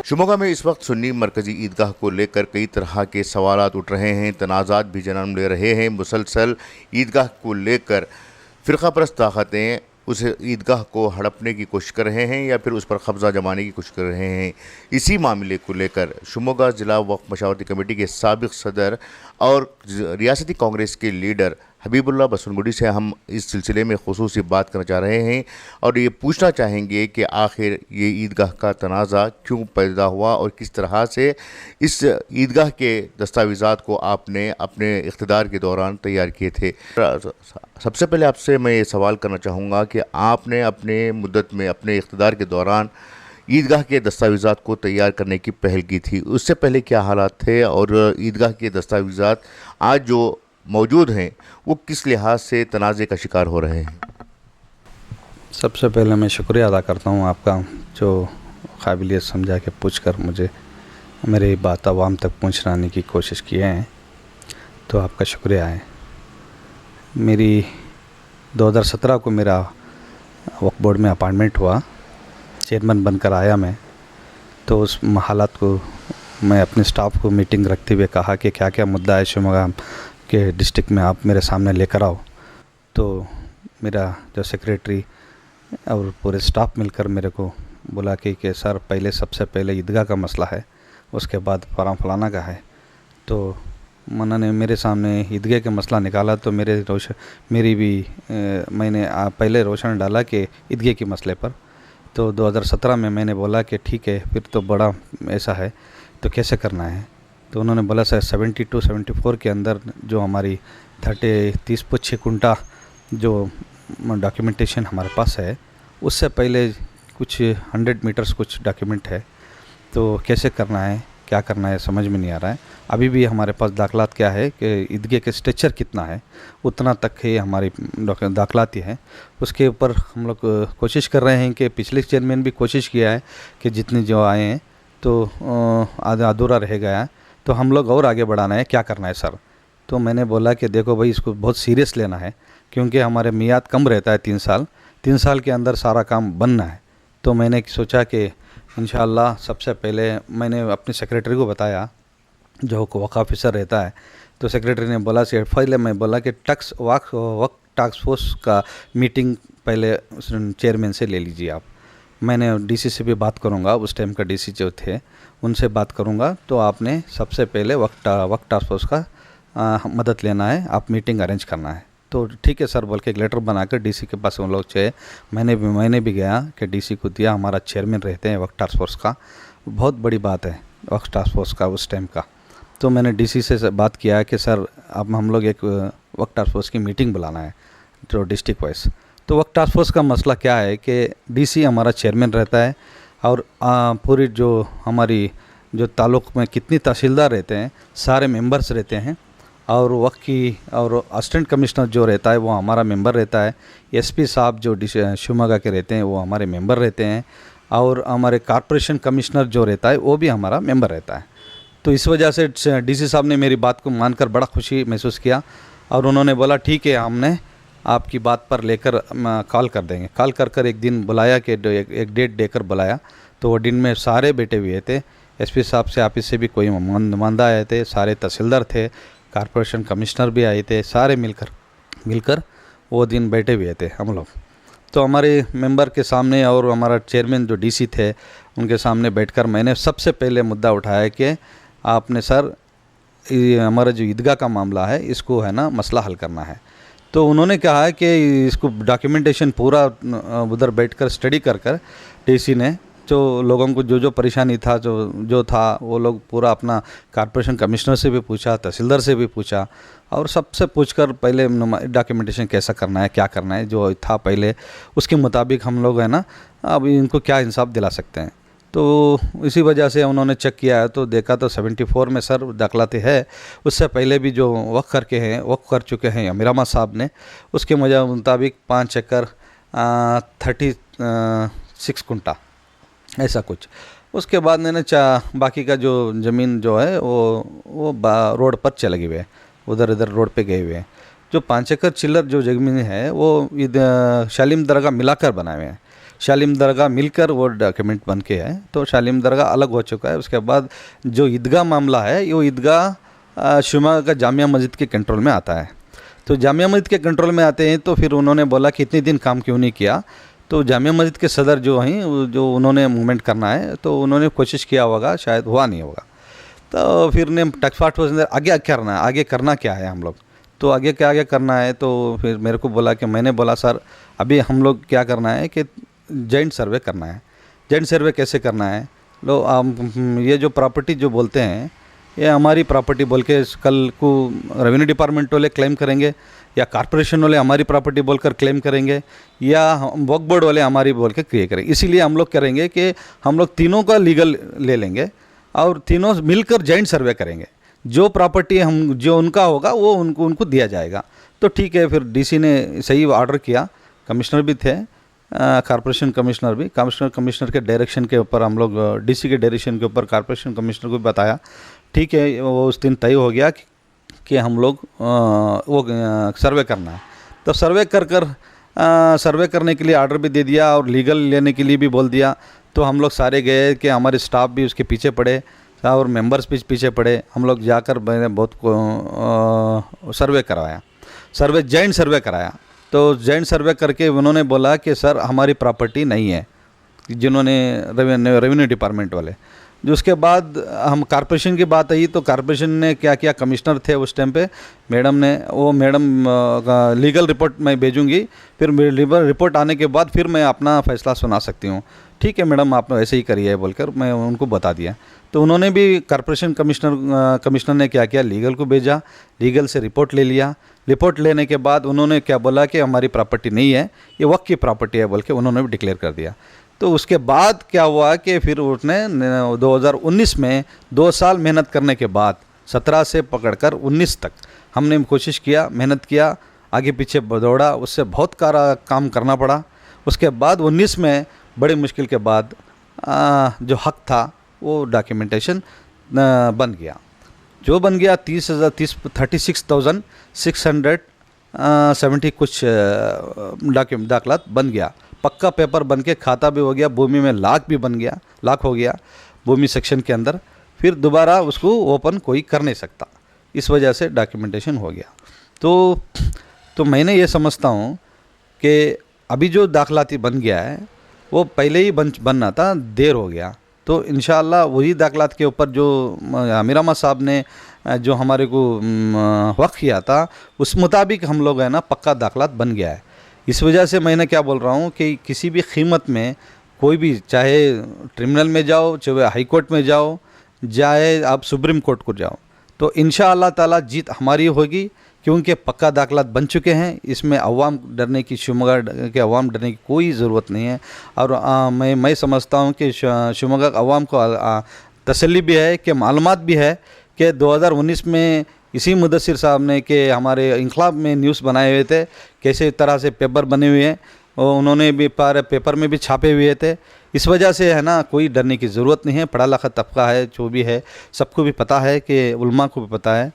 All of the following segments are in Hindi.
शिमोगा में इस वक्त सुन्नी मरकजी ईदगाह को लेकर कई तरह के सवालात उठ रहे हैं, तनाज़ात भी जन्म ले रहे हैं। मुसलसल ईदगाह को लेकर फ़िरका परस्त ताकतें उस ईदगाह को हड़पने की कोशिश कर रहे हैं या फिर उस पर कब्ज़ा जमाने की कोशिश कर रहे हैं। इसी मामले को लेकर शिमोगा ज़िला वक्फ मशावरती कमेटी के साबिक़ सदर और रियासती कांग्रेस के लीडर हबीबुल्लाह बसनगुडी से हम इस सिलसिले में ख़ुसूसी बात करना चाह रहे हैं और ये पूछना चाहेंगे कि आखिर ये ईदगाह का तनाज़ा क्यों पैदा हुआ और किस तरह से इस ईदगाह के दस्तावेज़ात को आपने अपने इक़्तिदार के दौरान तैयार किए थे। सबसे पहले आपसे मैं ये सवाल करना चाहूँगा कि आपने अपने मुद्दत में अपने इक़्तिदार के दौरान ईदगाह के दस्तावेज़ात को तैयार करने की पहल की थी, उससे पहले क्या हालात थे और ईदगाह के दस्तावेज़ात आज जो मौजूद हैं वो किस लिहाज से तनाज़े का शिकार हो रहे हैं? सबसे पहले मैं शुक्रिया अदा करता हूँ आपका, जो काबिलियत समझा के पूछकर मुझे मेरी बात आवाम तक पहुँचाने की कोशिश किए हैं, तो आपका शुक्रिया है। मेरी 2017 को मेरा वक्फ बोर्ड में अपॉइंटमेंट हुआ, चेयरमैन बनकर आया मैं, तो उस हालात को मैं अपने स्टाफ को मीटिंग रखते हुए कहा कि क्या क्या मुद्दा है शिमोगा के डिस्ट्रिक्ट में आप मेरे सामने लेकर आओ। तो मेरा जो सेक्रेटरी और पूरे स्टाफ मिलकर मेरे को बोला कि सर पहले सबसे पहले ईदगाह का मसला है, उसके बाद फलाना का है। तो उन्होंने मेरे सामने ईदगाह का मसला निकाला, तो मेरी भी मैंने पहले रोशन डाला कि ईदगाह के मसले पर। तो 2017 में मैंने बोला कि ठीक है, फिर तो बड़ा ऐसा है तो कैसे करना है। तो उन्होंने बोला सर 72-74 के अंदर जो हमारी 30-6 कुंटा जो डॉक्यूमेंटेशन हमारे पास है, उससे पहले कुछ 100 मीटर्स कुछ डॉक्यूमेंट है, तो कैसे करना है क्या करना है समझ में नहीं आ रहा है। अभी भी हमारे पास दाखलात क्या है कि ईदगाह के स्ट्रक्चर कितना है उतना तक ही हमारी दाखलाती है। उसके ऊपर हम लोग कोशिश कर रहे हैं कि पिछले चेयरमैन भी कोशिश किया है कि जितने जो आए हैं तो आधा अधूरा रह गया है, तो हम लोग और आगे बढ़ाना है, क्या करना है सर। तो मैंने बोला कि देखो भाई, इसको बहुत सीरियस लेना है, क्योंकि हमारे मियाद कम रहता है 3 साल के अंदर सारा काम बनना है। तो मैंने सोचा कि इंशाअल्लाह सबसे पहले मैंने अपने सेक्रेटरी को बताया, जो वक्फ ऑफिसर रहता है। तो सेक्रेटरी ने बोला पहले मैं बोला कि वक्फ टास्क फोर्स का मीटिंग पहले चेयरमैन से ले लीजिए आप। मैंने डीसी से भी बात करूंगा, उस टाइम का डीसी जो थे उनसे बात करूंगा, तो आपने सबसे पहले वक्फ टास्क फोर्स का मदद लेना है, आप मीटिंग अरेंज करना है। तो ठीक है सर बोल के एक लेटर बनाकर डीसी के पास उन लोग थे। मैंने भी गया कि डीसी को दिया, हमारा चेयरमैन रहते हैं वक्फ टास्क फोर्स का, बहुत बड़ी बात है वक्फ टास्क फोर्स का उस टाइम का। तो मैंने डीसी से बात किया कि सर अब हम लोग एक वक्फ टास्क फोर्स की मीटिंग बुलाना है जो डिस्ट्रिक्ट वाइज। तो वक्फ टास्क फोर्स का मसला क्या है कि डीसी हमारा चेयरमैन रहता है और पूरी जो हमारी जो ताल्लुक़ में कितनी तहसीलदार रहते हैं सारे मेंबर्स रहते हैं, और वक्त की और असिस्टेंट कमिश्नर जो रहता है वो हमारा मेंबर रहता है, एसपी साहब जो शिमोगा के रहते हैं वो हमारे मेंबर रहते हैं, और हमारे कॉर्पोरेशन कमिश्नर जो रहता है वो भी हमारा मेंबर रहता है। तो इस वजह से डीसी साहब ने मेरी बात को मानकर बड़ा खुशी महसूस किया और उन्होंने बोला ठीक है, हमने आपकी बात पर लेकर कॉल कर देंगे। कॉल कर एक दिन बुलाया कि एक डेट देकर बुलाया, तो वो दिन में सारे बैठे हुए थे। एसपी साहब से ऑफिस से भी कोई नुमाइंदा आए थे, सारे तहसीलदार थे, कॉर्पोरेशन कमिश्नर भी आए थे, सारे मिलकर वो दिन बैठे हुए थे हम लोग। तो हमारे मेंबर के सामने और हमारा चेयरमैन जो डीसी थे उनके सामने बैठकर मैंने सबसे पहले मुद्दा उठाया कि आपने सर हमारा जो ईदगाह का मामला है इसको है ना मसला हल करना है। तो उन्होंने कहा कि इसको डॉक्यूमेंटेशन पूरा उधर बैठकर स्टडी कर डीसी ने जो लोगों को जो परेशानी था जो था वो लोग पूरा अपना कॉर्पोरेशन कमिश्नर से भी पूछा, तहसीलदार से भी पूछा, और सबसे पूछकर पहले डॉक्यूमेंटेशन कैसा करना है क्या करना है जो था पहले उसके मुताबिक हम लोग है ना अब इनको क्या इंसाफ दिला सकते हैं। तो इसी वजह से उन्होंने चेक किया है तो देखा तो 74 में सर दाखलाते है, उससे पहले भी जो वक्फ कर चुके हैं अमीरामा साहब ने, उसके मुताबिक 5 एकड़ 36 कुंटा ऐसा कुछ। उसके बाद मैंने बाकी का जो ज़मीन जो है वो रोड पर चले गए हुए, उधर इधर रोड पे गए हुए हैं। जो 5 एकड़ चिल्लर जो ज़मीन है वो शालीम दरगाह मिलाकर बनाए हुए हैं। शालिम दरगाह मिलकर वो डॉक्यूमेंट बन के है। तो शालिम दरगाह अलग हो चुका है। उसके बाद जो ईदगाह मामला है, वो ईदगाह शिवमोगा का जामिया मस्जिद के कंट्रोल में आता है। तो जामिया मस्जिद के कंट्रोल में आते हैं तो फिर उन्होंने बोला कि इतने दिन काम क्यों नहीं किया। तो जामिया मस्जिद के सदर जो हैं, जो उन्होंने मूवमेंट करना है, तो उन्होंने कोशिश किया होगा, शायद हुआ नहीं होगा। तो फिर ने टकफाट आगे करना है, आगे करना क्या है हम लोग, तो आगे क्या आगे करना है। तो फिर मेरे को बोला कि मैंने बोला सर अभी हम लोग क्या करना है कि जॉइंट सर्वे करना है। जॉइंट सर्वे कैसे करना है, लो ये जो प्रॉपर्टी जो बोलते हैं ये हमारी प्रॉपर्टी बोल के कल को रेवेन्यू डिपार्टमेंट वाले क्लेम करेंगे, या कॉर्पोरेशन वाले हमारी प्रॉपर्टी बोलकर क्लेम करेंगे, या वक्फ बोर्ड वाले हमारी बोल के क्रिएट करेंगे। इसीलिए हम लोग करेंगे कि हम लोग तीनों का लीगल ले लेंगे और तीनों मिलकर जॉइंट सर्वे करेंगे। जो प्रॉपर्टी हम जो उनका होगा वो उनको दिया जाएगा। तो ठीक है, फिर डीसी ने सही ऑर्डर किया। कमिश्नर भी थे, कॉर्पोरेशन कमिश्नर भी, कमिश्नर के डायरेक्शन के ऊपर हम लोग डीसी के डायरेक्शन के ऊपर कॉर्पोरेशन कमिश्नर को भी बताया। ठीक है, वो उस दिन तय हो गया कि हम लोग वो सर्वे करना है। तो सर्वे सर्वे करने के लिए ऑर्डर भी दे दिया और लीगल लेने के लिए भी बोल दिया। तो हम लोग सारे गए कि हमारे स्टाफ भी उसके पीछे पड़े और मेंबर्स भी पीछे पड़े। हम लोग जाकर मैंने बहुत सर्वे करवाया, जॉइंट सर्वे कराया। तो जॉइंट सर्वे करके उन्होंने बोला कि सर हमारी प्रॉपर्टी नहीं है, जिन्होंने रेवेन्यू डिपार्टमेंट वाले। जो उसके बाद हम कॉर्पोरेशन की बात आई तो कॉर्पोरेशन ने क्या किया, कमिश्नर थे उस टाइम पे, मैडम ने वो लीगल रिपोर्ट मैं भेजूंगी, फिर लीगल रिपोर्ट आने के बाद फिर मैं अपना फ़ैसला सुना सकती हूँ। ठीक है मैडम, आप ऐसे ही करिए बोलकर मैं उनको बता दिया। तो उन्होंने भी कॉर्पोरेशन कमिश्नर ने क्या किया, लीगल को भेजा, लीगल से रिपोर्ट ले लिया। रिपोर्ट लेने के बाद उन्होंने क्या बोला कि हमारी प्रॉपर्टी नहीं है, ये वक्त की प्रॉपर्टी है बोल के उन्होंने भी डिक्लेयर कर दिया। तो उसके बाद क्या हुआ कि फिर उसने 2019 में 2 साल मेहनत करने के बाद 17 से पकड़कर 19 तक हमने कोशिश किया, मेहनत किया, आगे पीछे दौड़ा, उससे बहुत काम करना पड़ा। उसके बाद 19 में बड़ी मुश्किल के बाद जो हक था वो डॉक्यूमेंटेशन बन गया। जो बन गया 36,670 कुछ दाखलात बन गया। पक्का पेपर बन के खाता भी हो गया, भूमि में लाख भी बन गया, लाख हो गया भूमि सेक्शन के अंदर। फिर दोबारा उसको ओपन कोई कर नहीं सकता, इस वजह से डॉक्यूमेंटेशन हो गया। तो मैंने ये समझता हूँ कि अभी जो दाखलाती बन गया है वो पहले ही बनना था, देर हो गया। तो इंशाअल्लाह वही दाखलात के ऊपर जो आमिर अहमद साहब ने जो हमारे को वक्त किया था उस मुताबिक हम लोग है ना पक्का दाखलात बन गया है। इस वजह से मैंने क्या बोल रहा हूँ कि किसी भी कीमत में कोई भी, चाहे ट्रिब्यूनल में जाओ, चाहे हाई कोर्ट में जाओ, चाहे आप सुप्रीम कोर्ट को जाओ, तो इंशाअल्लाह ताला जीत हमारी होगी, क्योंकि पक्का दाखलात बन चुके हैं। इसमें अवाम डरने की, शिवमोगा के अवाम डरने की कोई ज़रूरत नहीं है। और मैं समझता हूँ कि शिवमोगा अवाम को तसल्ली भी है कि मालूमात भी है कि 2019 में इसी मुदस्सिर साहब ने कि हमारे इंकलाब में न्यूज़ बनाए हुए थे, कैसे तरह से पेपर बने हुए हैं, और उन्होंने भी पेपर में भी छापे हुए थे। इस वजह से है ना कोई डरने की ज़रूरत नहीं है। पढ़ा लिखा तबका है, जो भी है, सबको भी पता है कि उलमा को भी पता है,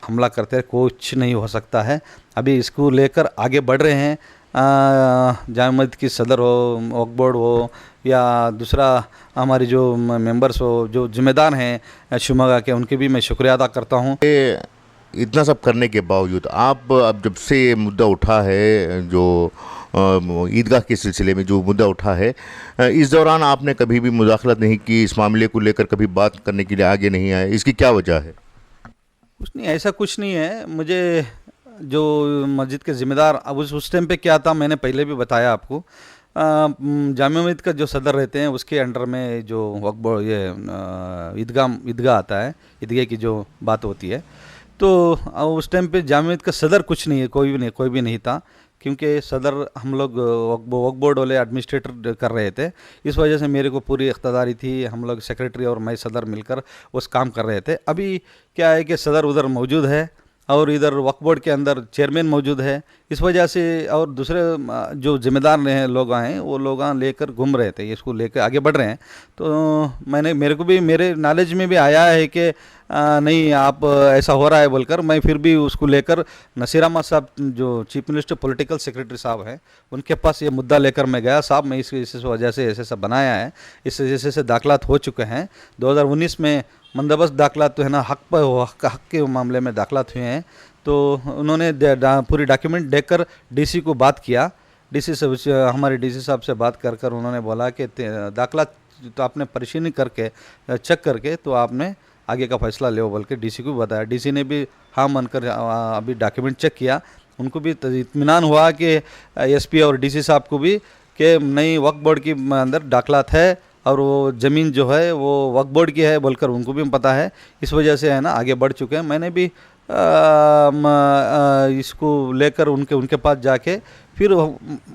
हमला करते कुछ नहीं हो सकता है। अभी इसको लेकर आगे बढ़ रहे हैं। जामिया मस्जिद की सदर हो, वक्फ बोर्ड हो, या दूसरा हमारे जो मेंबर्स हो, जो जिम्मेदार हैं शिवमोगा के, उनके भी मैं शुक्रिया अदा करता हूँ। इतना सब करने के बावजूद आप अब जब से ये मुद्दा उठा है, जो ईदगाह के सिलसिले में जो मुद्दा उठा है, इस दौरान आपने कभी भी मुदाखलत नहीं की, इस मामले को लेकर कभी बात करने के लिए आगे नहीं आए, इसकी क्या वजह है? कुछ नहीं, ऐसा कुछ नहीं है। मुझे जो मस्जिद के ज़िम्मेदार अब उस टाइम पे क्या था, मैंने पहले भी बताया आपको। जामिया मस्जिद का जो सदर रहते हैं उसके अंडर में जो वक्फ बोर्ड, ये ईदगाह आता है, ईदगाह की जो बात होती है। तो उस टाइम पे जामिया मस्जिद का सदर कुछ नहीं है, कोई भी नहीं था, क्योंकि सदर हम लोग वक्फ बोर्ड वाले एडमिनिस्ट्रेटर कर रहे थे। इस वजह से मेरे को पूरी इख्तियारी थी, हम लोग सेक्रेटरी और मैं सदर मिलकर उस काम कर रहे थे। अभी क्या है कि सदर उधर मौजूद है और इधर वक्फ बोर्ड के अंदर चेयरमैन मौजूद है। इस वजह से और दूसरे जो जिम्मेदार लोग हैं वो लोग लेकर घूम रहे थे, इसको लेकर आगे बढ़ रहे हैं। तो मेरे को भी, मेरे नॉलेज में भी आया है कि नहीं आप ऐसा हो रहा है बोलकर मैं फिर भी उसको लेकर नसीर अहमद साहब जो चीफ मिनिस्टर पॉलिटिकल सेक्रेटरी साहब हैं उनके पास ये मुद्दा लेकर मैं गया। साहब मैं इस वजह से ऐसे बनाया है, इस वजह से दाखिलात हो चुके हैं 2019 में बंदोबस्त दाखिलात तो है ना हक के मामले में दाखिलात हुए हैं। तो उन्होंने पूरी डॉक्यूमेंट देखकर डीसी को बात किया, डीसी से हमारे डीसी साहब से बात कर उन्होंने बोला कि दाखिला तो आपने परेशानी करके चेक करके तो आपने आगे का फैसला ले बोल के डीसी को बताया। डीसी ने भी हाँ मानकर अभी डॉक्यूमेंट चेक किया, उनको भी इत्मीनान हुआ कि एसपी और डीसी साहब को भी कि नई वक्फ बोर्ड की अंदर दाखिलात है और वो ज़मीन जो है वो वक्फ बोर्ड की है बोलकर उनको भी पता है। इस वजह से है ना आगे बढ़ चुके हैं। मैंने भी इसको लेकर उनके पास जाके फिर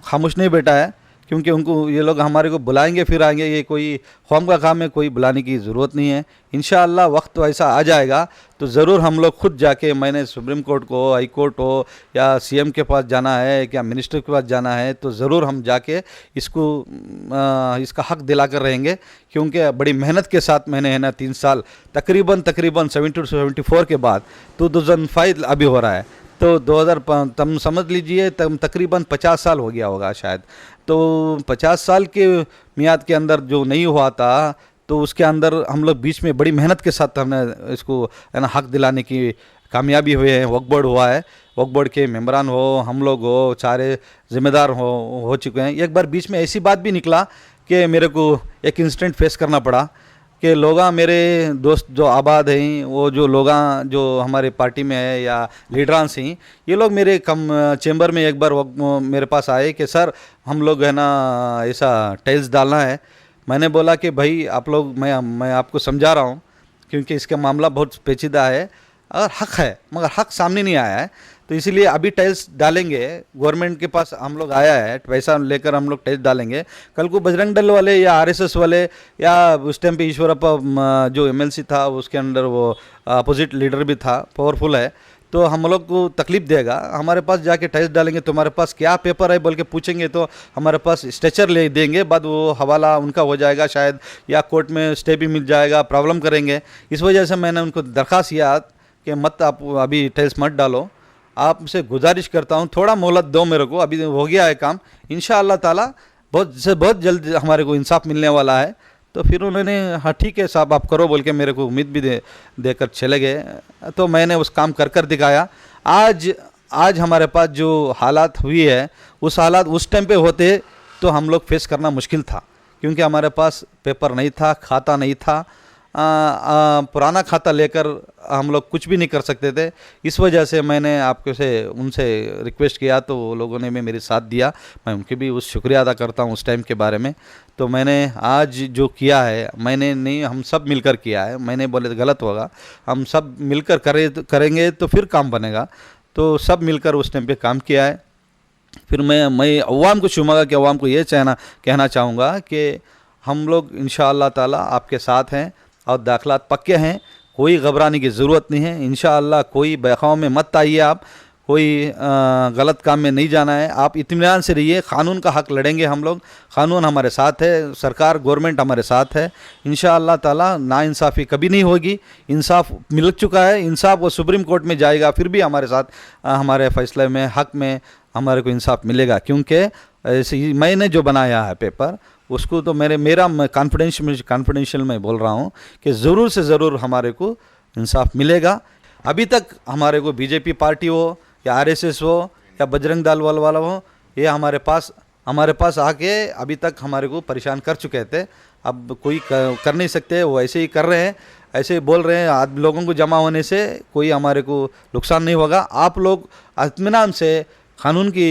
खामोश नहीं बैठा है, क्योंकि उनको ये लोग हमारे को बुलाएंगे फिर आएंगे, ये कोई कौम का काम है, कोई बुलाने की ज़रूरत नहीं है। इंशाअल्लाह वक्त ऐसा आ जाएगा तो ज़रूर हम लोग खुद जाके, मैंने सुप्रीम कोर्ट को, हाई कोर्ट हो या सीएम के पास जाना है क्या मिनिस्टर के पास जाना है तो ज़रूर हम जाके इसका हक दिला कर रहेंगे। क्योंकि बड़ी मेहनत के साथ मैंने है ना 3 साल तकरीबन 70 से 74 के बाद 2005 अभी हो रहा है तो 2000 तम समझ लीजिए तकरीबन 50 साल हो गया होगा शायद। तो 50 साल के मियाद के अंदर जो नहीं हुआ था तो उसके अंदर हम लोग बीच में बड़ी मेहनत के साथ हमने इसको है ना हक दिलाने की कामयाबी हुए हैं। वक्फ बोर्ड हुआ है, वक्फ बोर्ड के मेंबरान हो, हम लोग हो, सारे ज़िम्मेदार हो चुके हैं। एक बार बीच में ऐसी बात भी निकला कि मेरे को एक इंसिडेंट फेस करना पड़ा कि लोग मेरे दोस्त जो आबाद हैं, वो जो लोग जो हमारे पार्टी में है या लीडरांस हैं, ये लोग मेरे चेंबर में एक बार मेरे पास आए कि सर हम लोग है ना ऐसा टाइल्स डालना है। मैंने बोला कि भाई आप लोग, मैं आपको समझा रहा हूँ क्योंकि इसका मामला बहुत पेचीदा है और हक है मगर हक सामने नहीं आया है, तो इसीलिए अभी टाइल्स डालेंगे। गवर्नमेंट के पास हम लोग आया है, पैसा लेकर हम लोग टाइल्स डालेंगे। कल को बजरंग दल वाले या आरएसएस वाले या उस टाइम पे ईश्वरप्पा जो एमएलसी था उसके अंदर वो अपोजिट लीडर भी था, पावरफुल है, तो हम लोग को तकलीफ देगा। हमारे पास जाके टाइल्स डालेंगे, तुम्हारे पास क्या पेपर है बोल के पूछेंगे तो हमारे पास स्ट्रेचर ले देंगे, बाद वो हवाला उनका हो जाएगा शायद, या कोर्ट में स्टे भी मिल जाएगा, प्रॉब्लम करेंगे। इस वजह से मैंने उनको दरख्वास्त किया कि मत आप अभी टाइल्स मत डालो, आपसे गुजारिश करता हूँ थोड़ा मोहलत दो मेरे को, अभी हो गया है काम, इंशाअल्लाह ताला बहुत जल्द हमारे को इंसाफ मिलने वाला है। तो फिर उन्होंने हाँ ठीक है साहब आप करो बोल के मेरे को उम्मीद भी देकर चले गए। तो मैंने उस काम कर दिखाया। आज हमारे पास जो हालात हुई है उस हालात उस टाइम पे होते तो हम लोग फेस करना मुश्किल था, क्योंकि हमारे पास पेपर नहीं था, खाता नहीं था, पुराना खाता लेकर हम लोग कुछ भी नहीं कर सकते थे। इस वजह से मैंने आपके से उनसे रिक्वेस्ट किया तो वो लोगों ने भी मेरे साथ दिया। मैं उनके भी उस शुक्रिया अदा करता हूँ उस टाइम के बारे में। तो मैंने आज जो किया है, मैंने नहीं, हम सब मिलकर किया है। मैंने बोले तो गलत होगा, हम सब मिलकर करेंगे तो फिर काम बनेगा। तो सब मिलकर उस टाइम पे काम किया है। फिर मैं अवाम को शुमागा कि अवाम को ये कहना चाहूँगा कि हम लोग इंशाअल्लाह ताला आपके साथ हैं और दाखिलात पक्के हैं, कोई घबराने की ज़रूरत नहीं है। इंशाअल्लाह कोई बहकाव में मत आइए, आप कोई गलत काम में नहीं जाना है, आप इत्मीनान से रहिए। क़ानून का हक़ लड़ेंगे हम लोग, क़ानून हमारे साथ है, सरकार गवर्नमेंट हमारे साथ है। इंशाअल्लाह ताला नाइंसाफ़ी कभी नहीं होगी, इंसाफ मिल चुका है, इंसाफ वो सुप्रीम कोर्ट में जाएगा, फिर भी हमारे साथ हमारे फ़ैसले में हक़ में हमारे को इंसाफ मिलेगा। क्योंकि ऐसे मैंने जो बनाया है पेपर उसको तो मेरा कॉन्फिडेंशियल में बोल रहा हूँ कि ज़रूर से ज़रूर हमारे को इंसाफ मिलेगा। अभी तक हमारे को बीजेपी पार्टी हो या आरएसएस हो या बजरंग दल वाला हो, ये हमारे पास आके अभी तक हमारे को परेशान कर चुके थे। अब कोई कर नहीं सकते, वो ऐसे ही कर रहे हैं, ऐसे ही बोल रहे हैं। आज लोगों को जमा होने से कोई हमारे को नुकसान नहीं होगा। आप लोग इत्मीनान से क़ानून की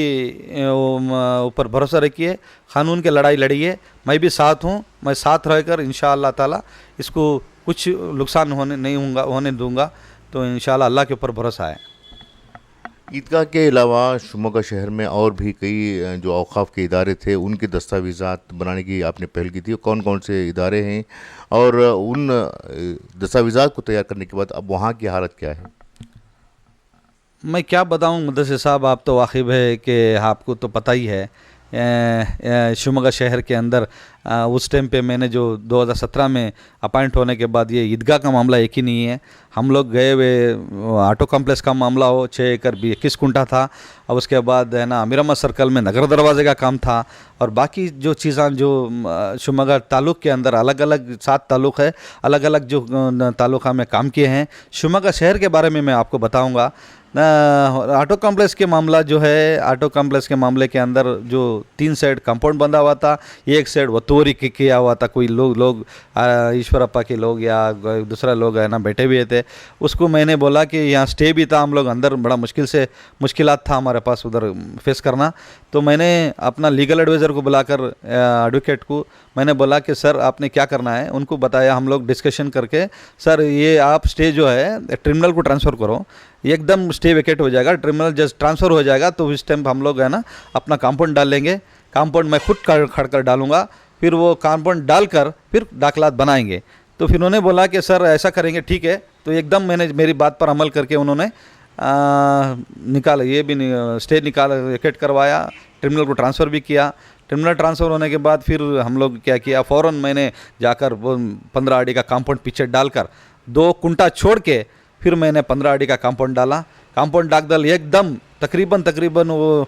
ऊपर भरोसा रखिए, क़ानून की लड़ाई लड़िए। मैं भी साथ हूँ, मैं साथ रहकर इंशाअल्लाह ताला इसको कुछ नुकसान होने दूंगा। तो इंशाअल्लाह अल्लाह के ऊपर भरोसा है। ईदगाह के अलावा शिमोगा शहर में और भी कई जो औक़ाफ़ के इदारे थे उनके दस्तावेज़ात बनाने की आपने पहल की थी। कौन कौन से इदारे हैं और उन दस्तावेज़ात को तैयार करने के बाद अब वहाँ की हालत क्या है? मैं क्या बताऊं मुदस्सिर साहब, आप तो वाकिफ़ है कि आपको तो पता ही है शिवमोगा शहर के अंदर उस टाइम पे मैंने जो 2017 में अपॉइंट होने के बाद ये ईदगाह का मामला एक ही नहीं है। हम लोग गए हुए ऑटो कॉम्प्लेक्स का मामला हो 6 एकड़ 21 कुंठा था, और उसके बाद है ना अमीर अहमद सर्कल में नगर दरवाजे का काम था, और बाकी जो चीज़ें जो शिवमोगा तालुक के अंदर अलग अलग 7 तालुक है, अलग अलग जो तालुका में काम किए हैं। शिवमोगा शहर के बारे में मैं आपको बताऊंगा। ऑटो कॉम्प्लेक्स के मामला जो है, ऑटो कॉम्प्लेक्स के मामले के अंदर जो 3 साइड कंपाउंड बंधा हुआ था, एक साइड वतूरी किया हुआ था, कोई लोग ईश्वरप्पा के लोग या दूसरा लोग है ना बैठे हुए थे। उसको मैंने बोला कि यहाँ स्टे भी था, हम लोग अंदर बड़ा मुश्किलात था हमारे पास उधर फेस करना। तो मैंने अपना लीगल एडवाइज़र को बुलाकर एडवोकेट को मैंने बोला कि सर आपने क्या करना है, उनको बताया। हम लोग डिस्कशन करके सर ये आप स्टे जो है ट्रिब्यूनल को ट्रांसफ़र करो, एकदम स्टे वेकेट हो जाएगा, ट्रिब्यूनल जस्ट ट्रांसफ़र हो जाएगा तो इस टाइम हम लोग है ना अपना कंपाउंड डाल लेंगे। कंपाउंड मैं खुद खड़ कर डालूंगा, फिर वो कंपाउंड डालकर फिर दाखिलात बनाएंगे। तो फिर उन्होंने बोला कि सर ऐसा करेंगे, ठीक है। तो एकदम मैंने मेरी बात पर अमल करके उन्होंने निकाला, ये भी स्टे निकाल वेकेट करवाया, ट्रिब्यूनल को ट्रांसफ़र भी किया। ट्रिब्यूनल ट्रांसफ़र होने के बाद फिर हम लोग क्या किया, फ़ौरन मैंने जाकर वो 15 अड़ी का कंपाउंड पीछे डालकर 2 कुंटा छोड़ के फिर मैंने 15 अड़ी का कंपाउंड डाला। कंपाउंड डाल एकदम तकरीबन वो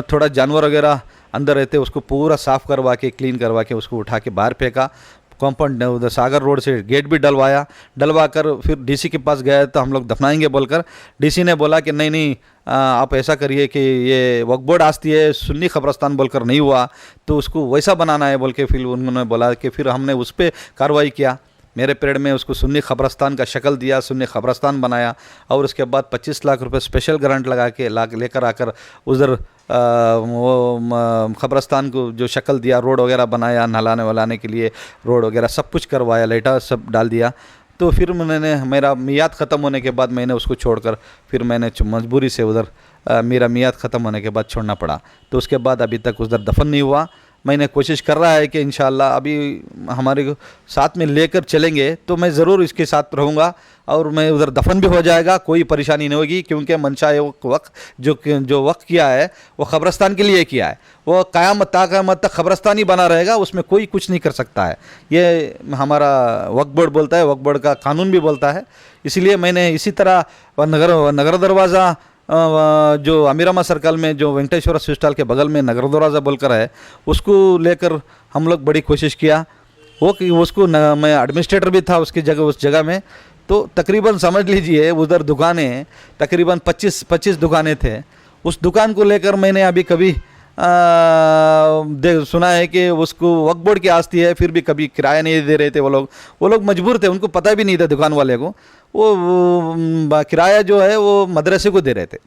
थोड़ा जानवर वगैरह अंदर रहते उसको पूरा साफ़ करवा के क्लीन करवा के उसको उठा के बाहर फेंका। कंपाउंड उधर सागर रोड से गेट भी डलवा कर फिर डीसी के पास गया तो हम लोग दफनाएंगे बोलकर डीसी ने बोला कि नहीं आप ऐसा करिए कि ये वक्फ बोर्ड आस्ती है, सुन्नी कब्रस्तान बोलकर नहीं हुआ तो उसको वैसा बनाना है बोल के फिर उन्होंने बोला कि फिर हमने उस पर कार्रवाई किया। मेरे पीरियड में उसको सुन्नी कब्रस्तान का शक्ल दिया, सुन्नी कब्रस्तान बनाया, और उसके बाद 25 लाख रुपए स्पेशल ग्रांट लगा के लेकर आकर उधर वो कब्रस्तान को जो शक्ल दिया, रोड वगैरह बनाया, नहलाने वलाने के लिए रोड वगैरह सब कुछ करवाया, लाइटा सब डाल दिया। तो फिर मैंने मेरा मियाद ख़त्म होने के बाद मैंने उसको छोड़कर फिर मैंने मजबूरी से उधर मेरा मियाद ख़त्म होने के बाद छोड़ना पड़ा। तो उसके बाद अभी तक उधर दफन नहीं हुआ। मैंने कोशिश कर रहा है कि इंशाअल्लाह अभी हमारे साथ में लेकर चलेंगे तो मैं ज़रूर इसके साथ रहूँगा और मैं उधर दफन भी हो जाएगा, कोई परेशानी नहीं होगी, क्योंकि मंशा वक्त जो वक्त किया है वो क़ब्रस्तान के लिए किया है, वो क़यामत तक क़ब्रस्तान ही बना रहेगा, उसमें कोई कुछ नहीं कर सकता है। ये हमारा वक्फ बोर्ड बोलता है, वक्फ बोर्ड का कानून भी बोलता है। इसलिए मैंने इसी तरह नगर दरवाज़ा जो अमीर अहमद सर्कल में जो वेंकटेश्वर हॉस्पिटल के बगल में नगर दरवाज़ा बोलकर है उसको लेकर हम लोग बड़ी कोशिश किया। उसको मैं एडमिनिस्ट्रेटर भी था उस जगह में। तो तकरीबन समझ लीजिए उधर दुकानें तकरीबन 25 दुकानें थे। उस दुकान को लेकर मैंने अभी कभी सुना है कि उसको वक्फ बोर्ड की आस्ती है, फिर भी कभी किराया नहीं दे रहे थे वो लोग मजबूर थे, उनको पता भी नहीं था दुकान वाले को। वो किराया जो है वो मदरसे को दे रहे थे,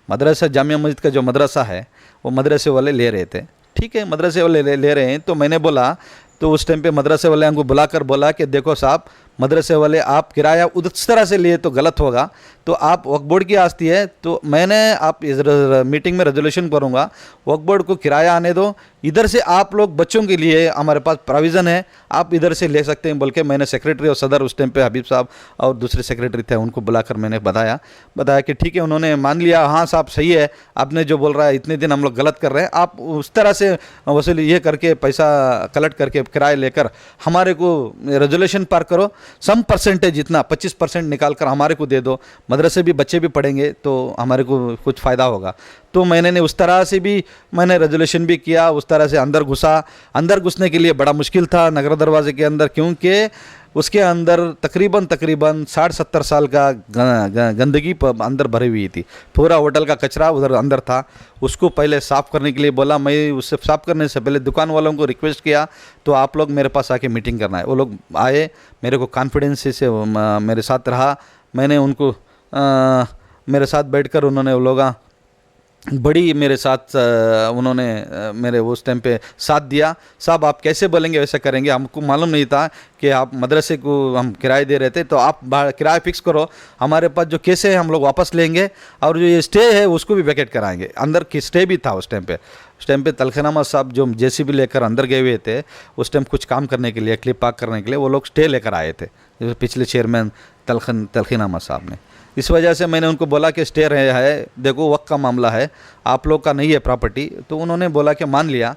मदरसा जामिया मस्जिद का जो मदरसा है वो मदरसे वाले ले रहे थे। ठीक है, मदरसे वाले ले रहे हैं तो मैंने बोला, तो उस टाइम पे मदरसे वाले हमको बुलाकर बोला कि देखो साहब मदरसे वाले आप किराया उस तरह से लिए तो गलत होगा, तो आप वक्फ बोर्ड की आस्ती है तो मैंने आप इस मीटिंग में रेजोल्यूशन करूँगा वक्फ बोर्ड को किराया आने दो, इधर से आप लोग बच्चों के लिए हमारे पास प्रोविज़न है, आप इधर से ले सकते हैं बोल के मैंने सेक्रेटरी और सदर उस टाइम पे हबीब साहब और दूसरे सेक्रेटरी थे उनको बुलाकर मैंने बताया कि ठीक है, उन्होंने मान लिया, हाँ साहब सही है, आपने जो बोल रहा है इतने दिन हम लोग गलत कर रहे हैं, आप उस तरह से वसूली ये करके पैसा कलेक्ट करके किराया लेकर हमारे को रेजोल्यूशन पार करो, सम परसेंटेज जितना 25% निकाल कर हमारे को दे दो, मदरसे भी बच्चे भी पढ़ेंगे तो हमारे को कुछ फ़ायदा होगा। तो मैंने उस तरह से भी मैंने रेजोल्यूशन भी किया, उस तरह से अंदर घुसने के लिए बड़ा मुश्किल था नगर दरवाजे के अंदर, क्योंकि उसके अंदर तकरीबन 60-70 साल का गंदगी अंदर भरी हुई थी, पूरा होटल का कचरा उधर अंदर था। उसको पहले साफ़ करने के लिए बोला, मैं उससे साफ़ करने से पहले दुकान वालों को रिक्वेस्ट किया तो आप लोग मेरे पास आके मीटिंग करना है। वो लोग आए, मेरे को कॉन्फिडेंस से मेरे साथ रहा, मैंने उनको मेरे साथ बैठकर उन्होंने वो लोग बड़ी मेरे साथ उन्होंने मेरे उस टाइम पे साथ दिया। साहब आप कैसे बोलेंगे वैसा करेंगे, हमको मालूम नहीं था कि आप मदरसे को हम किराए दे रहे थे, तो आप किराया फिक्स करो, हमारे पास जो केस है हम लोग वापस लेंगे और जो ये स्टे है उसको भी वैकेट कराएंगे। अंदर की स्टे भी था उस टाइम पे तलखीन साहब जो जेसीबी लेकर अंदर गए हुए थे उस टाइम कुछ काम करने के लिए, क्लिप पाक करने के लिए, वो लोग स्टे लेकर आए थे पिछले चेयरमैन तलखीन साहब ने। इस वजह से मैंने उनको बोला कि स्टे रहे है, देखो वक्त का मामला है, आप लोग का नहीं है प्रॉपर्टी। तो उन्होंने बोला कि मान लिया।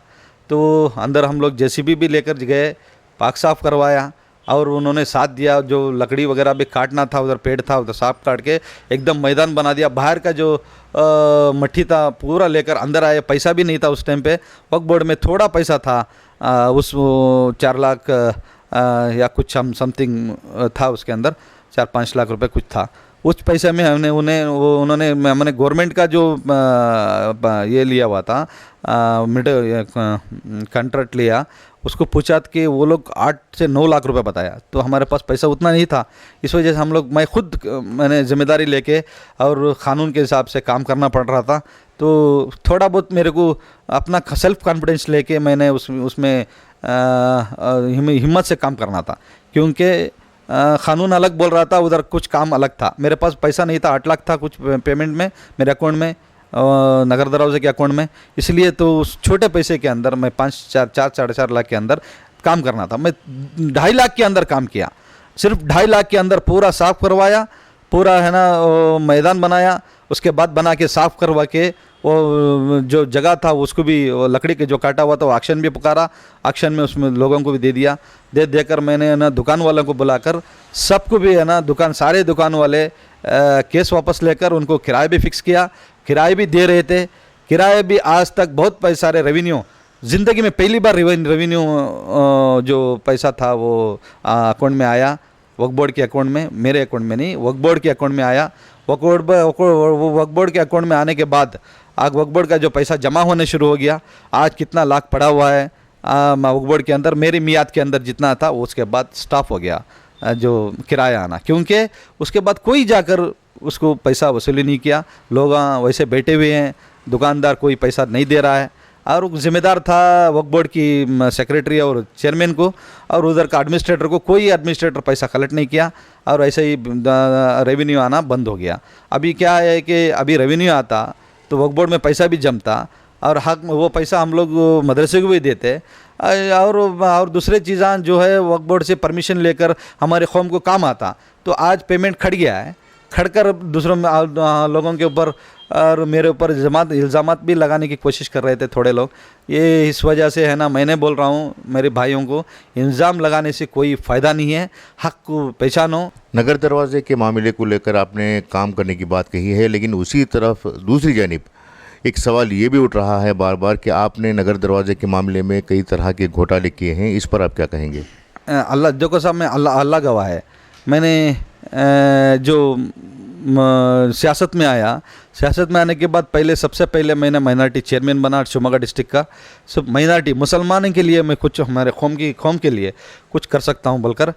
तो अंदर हम लोग जेसीबी भी लेकर गए, पाक साफ़ करवाया और उन्होंने साथ दिया। जो लकड़ी वगैरह भी काटना था, उधर पेड़ था, उधर साफ काट के एकदम मैदान बना दिया। बाहर का जो मट्टी था पूरा लेकर अंदर आए। पैसा भी नहीं था उस टाइम पे, वक्फ बोर्ड में थोड़ा पैसा था, उस 4 लाख या कुछ समथिंग था उसके अंदर, 4-5 लाख रुपए कुछ था। उस पैसे में उन्होंने गवर्नमेंट का जो ये लिया हुआ था, कॉन्ट्रैक्ट लिया, उसको पूछा कि वो लोग 8 से 9 लाख रुपए बताया। तो हमारे पास पैसा उतना नहीं था। इस वजह से मैंने जिम्मेदारी लेके और क़ानून के हिसाब से काम करना पड़ रहा था। तो थोड़ा बहुत मेरे को अपना सेल्फ कॉन्फिडेंस लेके मैंने उसमें हिम्मत से काम करना था, क्योंकि क़ानून अलग बोल रहा था, उधर कुछ काम अलग था। मेरे पास पैसा नहीं था, 8 लाख था कुछ पेमेंट में मेरे अकाउंट में, नगर दरवाजे के अकाउंट में। इसलिए तो उस छोटे पैसे के अंदर मैं 4.5 लाख के अंदर काम करना था। मैं 2.5 लाख के अंदर काम किया, सिर्फ 2.5 लाख के अंदर पूरा साफ़ करवाया, पूरा है ना मैदान बनाया। उसके बाद बना के साफ़ करवा के वो जो जगह था उसको भी, वो लकड़ी के जो काटा हुआ था वो ऑक्शन भी पुकारा, ऑक्शन में उसमें लोगों को भी दे दिया। देकर मैंने ना दुकान वालों को बुलाकर सबको भी है ना सारे दुकान वाले केस वापस लेकर उनको किराया भी फिक्स किया। किराए भी दे रहे थे, किराए भी आज तक बहुत सारे रेवेन्यू, ज़िंदगी में पहली बार रेवेन्यू जो पैसा था वो अकाउंट में आया, वक्फ बोर्ड के अकाउंट में, मेरे अकाउंट में नहीं, वक्फ बोर्ड के अकाउंट में आया। वक्फ बोर्ड के अकाउंट में आने के बाद आज वक्फ बोर्ड का जो पैसा जमा होने शुरू हो गया। आज कितना लाख पड़ा हुआ है वक्फ बोर्ड के अंदर, मेरी मियाद के अंदर जितना था उसके बाद स्टॉप हो गया जो किराया आना, क्योंकि उसके बाद कोई जाकर उसको पैसा वसूली नहीं किया। लोग वैसे बैठे हुए हैं, दुकानदार कोई पैसा नहीं दे रहा है। और जिम्मेदार था वक्फ बोर्ड की सेक्रेटरी और चेयरमैन को, और उधर का एडमिनिस्ट्रेटर को, कोई एडमिनिस्ट्रेटर पैसा कलेक्ट नहीं किया, और ऐसे ही रेवेन्यू आना बंद हो गया। अभी क्या है कि अभी रेवेन्यू आता तो वक्फ बोर्ड में पैसा भी जमता, और हक वो पैसा हम लोग मदरसे को भी देते, और दूसरे चीज़ें जो है वक्फ बोर्ड से परमिशन लेकर हमारे कौम को काम आता। तो आज पेमेंट खड़ गया है, खड़कर दूसरों लोगों के ऊपर और मेरे ऊपर इल्ज़ामात भी लगाने की कोशिश कर रहे थे थोड़े लोग। ये इस वजह से है ना, मैंने बोल रहा हूँ मेरे भाइयों को, इल्ज़ाम लगाने से कोई फ़ायदा नहीं है, हक़ को पहचानो। नगर दरवाजे के मामले को लेकर आपने काम करने की बात कही है, लेकिन उसी तरफ दूसरी जानिब एक सवाल ये भी उठ रहा है बार बार कि आपने नगर दरवाजे के मामले में कई तरह के घोटाले किए हैं। इस पर आप क्या कहेंगे? अल्लाह देखो साहब, मैं अल्लाह गवाह है, मैंने जो सियासत में आया, सियासत में आने के बाद सबसे पहले मैंने माइनॉरिटी चेयरमैन बना शिवमोगा डिस्ट्रिक्ट का। सब माइनॉरिटी मुसलमानों के लिए मैं कुछ, हमारे कौम के लिए कुछ कर सकता हूं बोलकर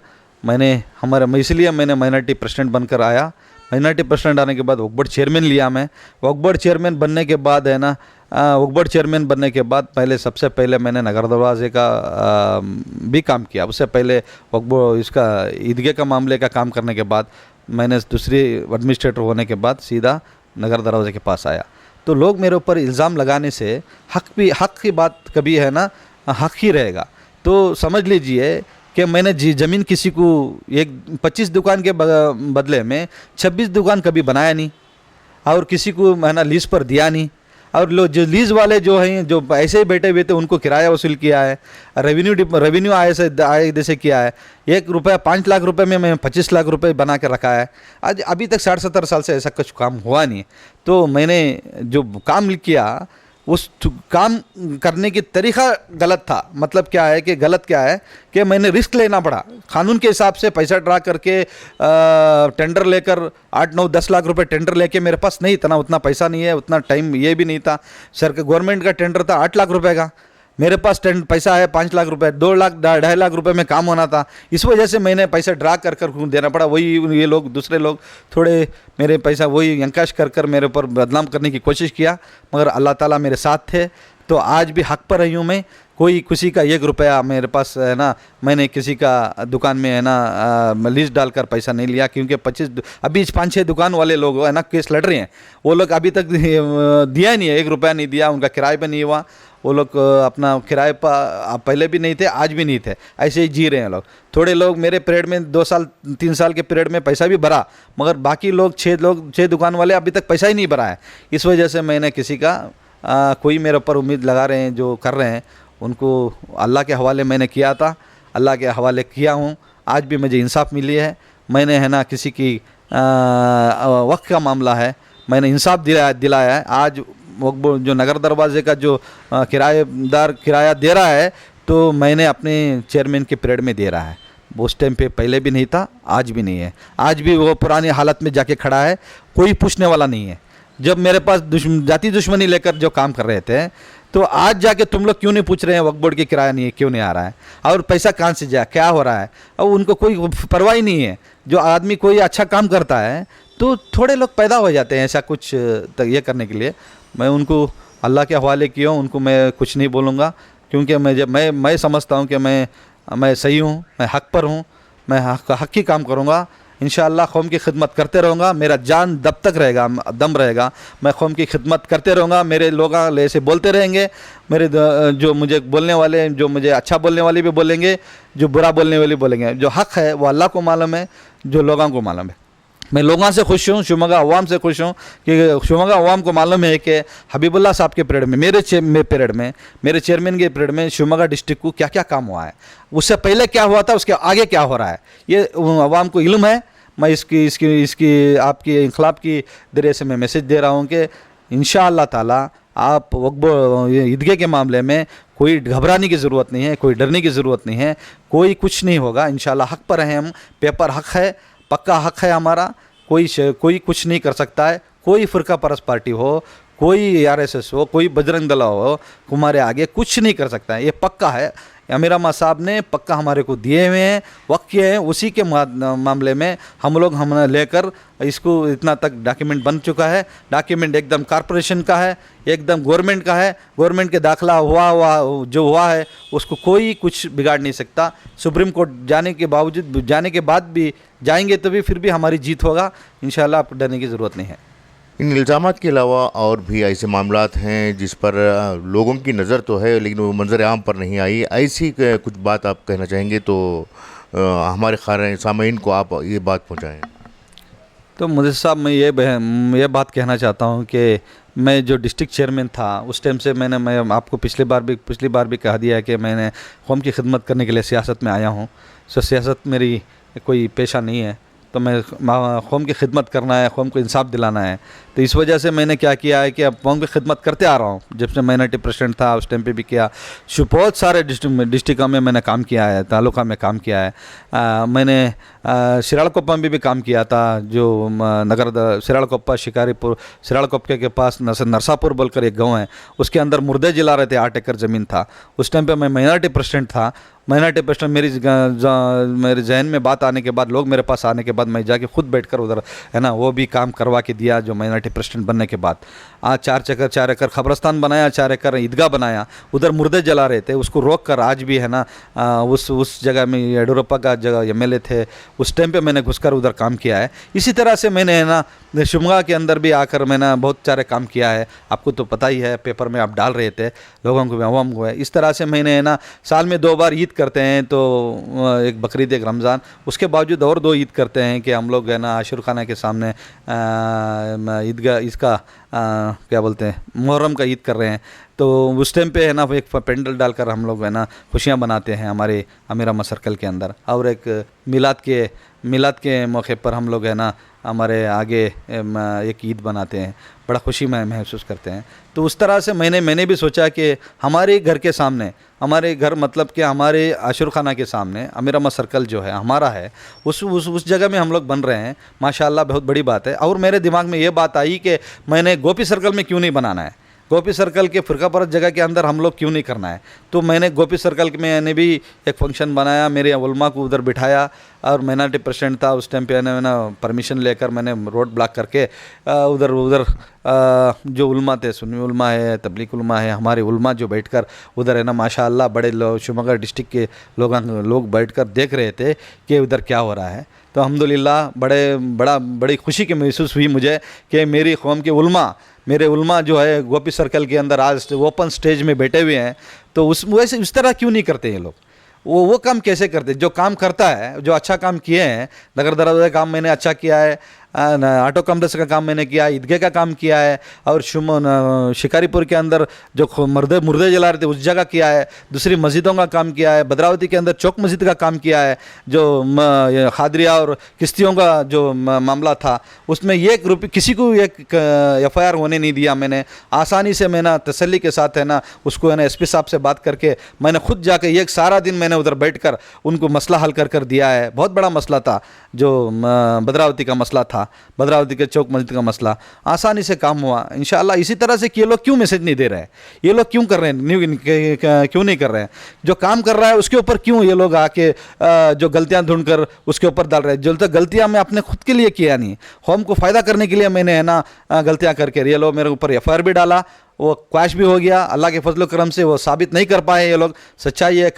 इसलिए मैंने माइनॉरिटी प्रेसिडेंट बनकर आया। माइनॉरिटी प्रेसिडेंट आने के बाद वक्फ बोर्ड चेयरमैन लिया मैं। वक्फ बोर्ड चेयरमैन बनने के बाद है ना, वक्फ बोर्ड चेयरमैन बनने के बाद सबसे पहले मैंने नगर दरवाजे का भी काम किया। उससे पहले वक्फ बोर्ड इसका ईदगाह का मामले का काम करने के बाद मैंने दूसरी एडमिनिस्ट्रेटर होने के बाद सीधा नगर दरवाजे के पास आया। तो लोग मेरे ऊपर इल्ज़ाम लगाने से हक़ की बात कभी है ना हक़ ही रहेगा। तो समझ लीजिए कि मैंने ज़मीन किसी को 25 दुकान के बदले में 26 दुकान कभी बनाया नहीं, और किसी को मैंने लीज़ पर दिया नहीं, और लोग जो लीज़ वाले जो हैं, जो ऐसे ही बैठे हुए थे, उनको किराया वसूल किया है, रेवेन्यू आय से किया है। 1 रुपया 5 लाख रुपए में मैं 25 लाख रुपए बना के रखा है। आज अभी तक 60-70 साल से ऐसा कुछ काम हुआ नहीं। तो मैंने जो काम किया उस काम करने की तरीक़ा गलत था। मतलब क्या है कि गलत क्या है कि मैंने रिस्क लेना पड़ा, कानून के हिसाब से पैसा ड्रा करके टेंडर लेकर 8-9-10 लाख रुपए टेंडर लेके, मेरे पास नहीं उतना पैसा नहीं है, उतना टाइम ये भी नहीं था। गवर्नमेंट का टेंडर था 8 लाख रुपए का, मेरे पास पैसा है 5 लाख रुपए, 2 लाख 2.5 लाख रुपए में काम होना था। इस वजह से मैंने पैसा ड्रा कर देना पड़ा। वही ये लोग दूसरे लोग थोड़े मेरे पैसा वही यंकाश कर मेरे ऊपर बदनाम करने की कोशिश किया, मगर अल्लाह ताला मेरे साथ थे। तो आज भी हक़ पर रही हूँ मैं। कोई किसी का 1 रुपया मेरे पास है ना, मैंने किसी का दुकान में है ना लिस्ट डालकर पैसा नहीं लिया, क्योंकि 25 अभी 5-6 दुकान वाले लोग है ना केस लड़ रहे हैं, वो लोग अभी तक दिया ही नहीं है, 1 रुपया नहीं दिया, उनका किराया भी नहीं हुआ, वो लोग अपना किराए पर पहले भी नहीं थे, आज भी नहीं थे, ऐसे ही जी रहे हैं लोग। थोड़े लोग मेरे पीरियड में 2 साल 3 साल के पीरियड में पैसा भी भरा, मगर बाकी लोग 6 दुकान वाले अभी तक पैसा ही नहीं भरा है। इस वजह से मैंने किसी का कोई मेरे ऊपर उम्मीद लगा रहे हैं, जो कर रहे हैं उनको अल्लाह के हवाले मैंने किया था, अल्लाह के हवाले किया हूँ। आज भी मुझे इंसाफ मिली है। मैंने है ना किसी की वक्त का मामला है, मैंने इंसाफ दिलाया है। आज जो नगर दरवाजे का जो किराएदार किराया दे रहा है, तो मैंने अपने चेयरमैन के पीरियड में दे रहा है। उस टाइम पे पहले भी नहीं था, आज भी नहीं है। आज भी वो पुरानी हालत में जाके खड़ा है, कोई पूछने वाला नहीं है। जब मेरे पास जाति दुश्मनी लेकर जो काम कर रहे थे, तो आज जाके तुम लोग क्यों नहीं पूछ रहे हैं वक्फ बोर्ड की किराया नहीं है, क्यों नहीं आ रहा है, और पैसा कहाँ से जा, क्या हो रहा है, और उनको कोई परवाह ही नहीं है। जो आदमी कोई अच्छा काम करता है तो थोड़े लोग पैदा हो जाते हैं ऐसा कुछ ये करने के लिए। मैं उनको अल्लाह के हवाले किया हूँ, उनको मैं कुछ नहीं बोलूँगा, क्योंकि मैं समझता हूँ कि मैं सही हूँ, मैं हक़ पर हूँ, मैं हक़ ही काम करूँगा। इंशाअल्लाह कौम की खिदमत करते रहूँगा, मेरा जान दब तक रहेगा, दम रहेगा, मैं कौम की खिदमत करते रहूँगा। मेरे लोग ऐसे बोलते रहेंगे, मेरे जो मुझे बोलने वाले, जो मुझे अच्छा बोलने वाले भी बोलेंगे, जो बुरा बोलने वाले बोलेंगे। जो हक़ है वो अल्लाह को मालूम है, जो लोगों को मालूम है। मैं लोगों से खुश हूँ, शिवमोगा अवाम से खुश हूँ, कि शिवमोगा अवाम को मालूम है कि हबीबुल्लाह साहब के पीरियड में, मेरे चेयरमैन के पीरियड में शिवमोगा डिस्ट्रिक्ट को क्या क्या काम हुआ है, उससे पहले क्या हुआ था, उसके आगे क्या हो रहा है, ये अवाम को इल्म है। मैं इसकी आपकी इनकलाब की दरिया से मैं मैसेज दे रहा हूँ कि इंशाअल्लाह ताला आप वक्फ ईदगाह के मामले में कोई घबराने की ज़रूरत नहीं है, कोई डरने की ज़रूरत नहीं है, कोई कुछ नहीं होगा। इंशाअल्लाह हक़ पर हैं हम, पेपर हक़ है, पक्का हक़ है हमारा। कोई कुछ नहीं कर सकता है। कोई फ़िरका परस्त पार्टी हो, कोई RSS हो, कोई बजरंग दल हो, हमारे आगे कुछ नहीं कर सकता है, ये पक्का है। अमीर अहमद साहब ने पक्का हमारे को दिए हुए हैं, वक्त किए हैं, उसी के मामले में हमने लेकर इसको इतना तक डॉक्यूमेंट बन चुका है। डॉक्यूमेंट एकदम कॉरपोरेशन का है, एकदम गवर्नमेंट का है। गवर्नमेंट के दाखिला हुआ है उसको कोई कुछ बिगाड़ नहीं सकता। सुप्रीम कोर्ट जाने के बाद भी जाएंगे तो भी फिर भी हमारी जीत होगा। इंशाल्लाह आपको डरने की ज़रूरत नहीं है। इन इल्ज़ामात के अलावा और भी ऐसे मामलात हैं जिस पर लोगों की नज़र तो है, लेकिन वो मंजर आम पर नहीं आई। ऐसी कुछ बात आप कहना चाहेंगे तो हमारे सामीन को आप ये बात पहुंचाएं। तो मुझे साहब, मैं ये बात कहना चाहता हूँ कि मैं जो डिस्ट्रिक्ट चेयरमैन था उस टाइम से मैं आपको पिछली बार भी कहा दिया है कि मैंने कौम की खिदमत करने के लिए सियासत में आया हूँ। सो सियासत मेरी कोई पेशा नहीं है, तो मैं कौम की खिदमत करना है, कौम को इंसाफ दिलाना है। तो इस वजह से मैंने क्या किया है कि अब कौम की खिदमत करते आ रहा हूँ। जब से माइनॉरिटी प्रेसिडेंट था उस टाइम पे भी किया, बहुत सारे डिस्ट्रिक्टों में मैंने काम किया है, तालुका में काम किया है। मैंने सिरालकोप्पा में भी काम किया था, जो सिरालकोप्पा शिकारीपुर, सिरालकोप्पा के पास नरसापुर बोलकर एक गाँव है, उसके अंदर मुर्दे जला रहे थे, 8 एकड़ ज़मीन था। उस टाइम पर मैं माइनॉरिटी प्रेसिडेंट था। माइनॉरिटी प्रेसिडेंट मेरे जहन में बात आने के बाद, लोग मेरे पास आने के बाद, मैं जाके खुद बैठकर उधर है ना वो भी काम करवा के दिया। जो माइनॉरिटी प्रेसिडेंट बनने के बाद आज 4 एकड़ खबरस्तान बनाया, 4 एकड़ ईदगाह बनाया। उधर मुर्दे जला रहे थे, उसको रोक कर आज भी है ना उस जगह में येडियुरप्पा का जगह MLA थे, उस टाइम पे मैंने घुसकर उधर काम किया है। इसी तरह से मैंने है ना शिवमोगा के अंदर भी आकर मैंने बहुत सारे काम किया है। आपको तो पता ही है, पेपर में आप डाल रहे थे, लोगों को, अवाम को है। इस तरह से मैंने है ना साल में 2 बार ईद करते हैं, तो एक बकरीद एक रमज़ान, उसके बावजूद और 2 ईद करते हैं कि हम लोग है ना आशुर खाना के सामने ईदगाह इसका क्या बोलते हैं मुहर्रम का ईद कर रहे हैं। तो उस टाइम पे है ना एक पेंडल डालकर हम लोग है ना खुशियाँ बनाते हैं हमारे अमीर अहमद सर्कल के अंदर। और एक मिलाद के मौके पर हम लोग है ना हमारे आगे एक ईद बनाते हैं, बड़ा खुशी महसूस करते हैं। तो उस तरह से मैंने भी सोचा कि हमारे घर के सामने, हमारे घर मतलब कि हमारे आशुर खाना के सामने अमीर अहमद सर्कल जो है हमारा है, उस जगह में हम लोग बन रहे हैं। माशाल्लाह बहुत बड़ी बात है। और मेरे दिमाग में ये बात आई कि मैंने गोपी सर्कल में क्यों नहीं बनाना है। गोपी सर्कल के फ़िरका परस्त जगह के अंदर हम लोग क्यों नहीं करना है। तो मैंने गोपी सर्कल में मैंने भी एक फंक्शन बनाया, मेरे उलमा को उधर बिठाया और माइनॉरिटी प्रेसिडेंट था उस टाइम पे, मैंने ना परमिशन लेकर मैंने रोड ब्लॉक करके उधर उधर जो उलमा थे, सुन्नी उलमा है, तबलीग उलमा है, हमारे उलमा जो बैठकर उधर है ना माशाअल्लाह बड़े शिवमोगा डिस्ट्रिक्ट के लोग बैठकर देख रहे थे कि उधर क्या हो रहा है। तो अल्हम्दुलिल्लाह बड़ी खुशी की महसूस हुई मुझे कि मेरी कौम के उलमा, मेरे उलमा जो है गोपी सर्कल के अंदर आज ओपन स्टेज में बैठे हुए हैं। तो वैसे इस तरह क्यों नहीं करते ये लोग, वो काम कैसे करते। जो काम करता है, जो अच्छा काम किए हैं, नगर दरवाज़ा काम मैंने अच्छा किया है, ऑटो कॉम्प्लेक्स का काम मैंने किया है, ईदगाह का काम किया है, और शिकारीपुर के अंदर जो मुर्दे जला रहे थे उस जगह किया है, दूसरी मस्जिदों का काम किया है, भद्रावती के अंदर चौक मस्जिद का काम किया है, जो खादरिया और किश्तियों का जो मामला था उसमें एक रुपये किसी को एक FIR होने नहीं दिया। मैंने आसानी से मैंने तसल्ली के साथ है ना उसको है ना SP साहब से बात करके मैंने खुद जाकर एक सारा दिन मैंने उधर बैठकर उनको मसला हल कर दिया है। बहुत बड़ा मसला था जो भद्रावती का मसला था, भद्रावती के चौक मस्जिद का मसला, आसानी से काम हुआ इंशाअल्लाह। इसी तरह से कि ये लोग क्यों मैसेज नहीं दे रहे हैं, ये लोग क्यों कर रहे हैं, क्यों नहीं कर रहे हैं। जो काम कर रहा है उसके ऊपर क्यों ये लोग आके जो गलतियां ढूंढकर उसके ऊपर डाल रहे हैं। जो तक गलतियां मैं अपने खुद के लिए किया नहीं, कौम को फ़ायदा करने के लिए मैंने है ना गलतियां करके ये लोग मेरे ऊपर FIR भी डाला, वो क्वैश भी हो गया। अल्लाह के फजल करम से वो साबित नहीं कर पाए ये लोग, सच्चाई है,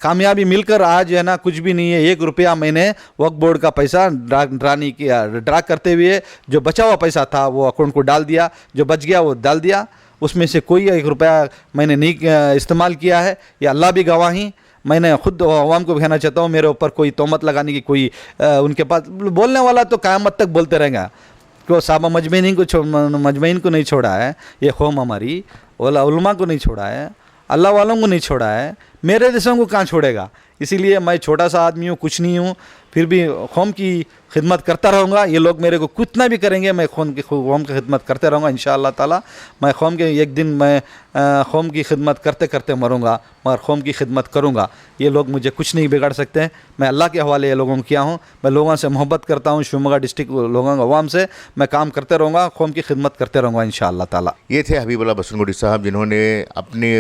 कामयाबी मिलकर आज है ना कुछ भी नहीं है। 1 रुपया मैंने वक्फ बोर्ड का पैसा ड्रा करते हुए जो बचा हुआ पैसा था वो अकाउंट को डाल दिया, जो बच गया वो डाल दिया, उसमें से कोई 1 रुपया मैंने नहीं इस्तेमाल किया है। ये अल्लाह भी गवाही। मैंने खुद अवाम को कहना चाहता हूँ, मेरे ऊपर कोई तोहमत लगाने की कोई उनके पास बोलने वाला तो क़यामत तक बोलते रहेगा कि साहबा मजमईन को नहीं छोड़ा है, ये कौम हमारी उलमा को नहीं छोड़ा है, अल्लाह वालों को नहीं छोड़ा है, मेरे देशों को कहाँ छोड़ेगा। इसीलिए मैं छोटा सा आदमी हूँ, कुछ नहीं हूँ, फिर भी कौम की खिदमत करता रहूँगा। ये लोग मेरे को कितना भी करेंगे मैं कौम की खिदमत करते रहूँगा इंशाअल्लाह ताला। मैं कौम के एक दिन मैं कौम की खिदमत करते करते मरूँगा, मगर कौम की खिदमत करूँगा। ये लोग मुझे कुछ नहीं बिगाड़ सकते। मैं अल्लाह के हवाले ये लोगों को किया हूँ। मैं लोगों से मोहब्बत करता हूँ, शिवमोगा डिस्ट्रिक्ट लोगों अवाम से मैं काम करते रहूँगा, कौम की खिदमत करते रहूँगा इंशाअल्लाह ताला। ये थे हबीबुल्लाह बसनगुडी साहब, जिन्होंने अपने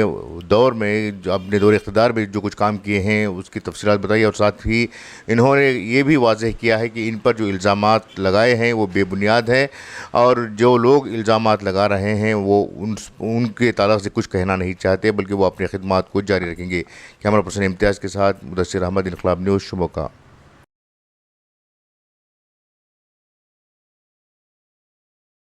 दौर में जो अपने दौर इक़्तिदार में जो कुछ काम किए हैं उसकी तफसीलात बताई, और साथ ही इन्होंने ये भी वाज़ेह किया है कि इन पर जो इल्ज़ामात लगाए हैं वो बेबुनियाद हैं, और जो लोग इल्ज़ामात लगा रहे हैं वो उनके ताल्लुक़ से कुछ कहना नहीं चाहते, बल्कि वो अपनी खिदमत को जारी रखेंगे। कैमरा पर्सन इम्तियाज़ के साथ मुदस्सिर अहमद, इनक़लाब न्यूज़, शिवमोगा।